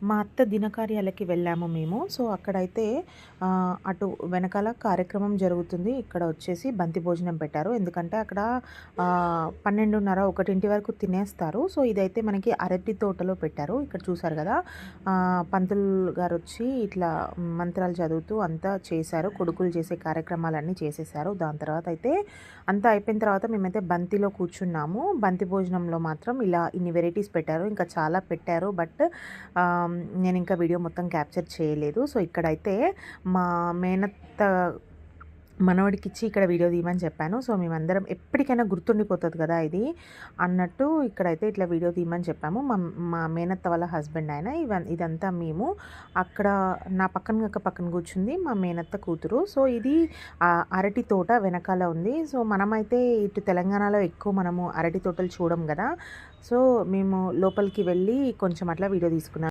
మా అత్త దినకార్యాలకి వెళ్ళాము మేము. సో, అక్కడైతే అటు వెనకాల కార్యక్రమం జరుగుతుంది. ఇక్కడ వచ్చేసి బంతి భోజనం పెట్టారు. ఎందుకంటే అక్కడ 12:30, 1 వరకు తినేస్తారు. సో, ఇదైతే మనకి అరటి తోటలో పెట్టారు. ఇక్కడ చూసారు గదా! పంతులు గారొచ్చి ఇట్లా మంత్రాలు చదువుతూ అంతా చేశారు. కొడుకులు చేసే కార్యక్రమాలన్నీ చేసేశారు. దాని తర్వాత అయితే అంతా అయిపోయిన తర్వాత మేమైతే బంతిలో కూర్చున్నాము. బంతి భోజనంలో మాత్రం ఇలా ఇన్ని వెరైటీస్ పెట్టారు. ఇంకా చాలా పెట్టారు. బట్ నేను ఇంకా వీడియో మొత్తం క్యాప్చర్ చేయలేదు. సో, ఇక్కడైతే మా మేనత్త మనవడికిచ్చి ఇక్కడ వీడియో తీయమని చెప్పాను. సో, మేమందరం ఎప్పటికైనా గుర్తుండిపోతుంది కదా ఇది అన్నట్టు ఇక్కడైతే ఇట్లా వీడియో తీయమని చెప్పాము. మా మేనత్త వాళ్ళ హస్బెండ్ ఆయన. ఇదంతా మేము. అక్కడ నా పక్కన కూర్చుంది మా మేనత్త కూతురు. సో, ఇది అరటి తోట వెనకాల ఉంది. సో, మనమైతే ఇటు తెలంగాణలో ఎక్కువ మనము అరటి తోటలు చూడం కదా. సో, మేము లోపలికి వెళ్ళి కొంచెం అట్లా వీడియో తీసుకున్నాం.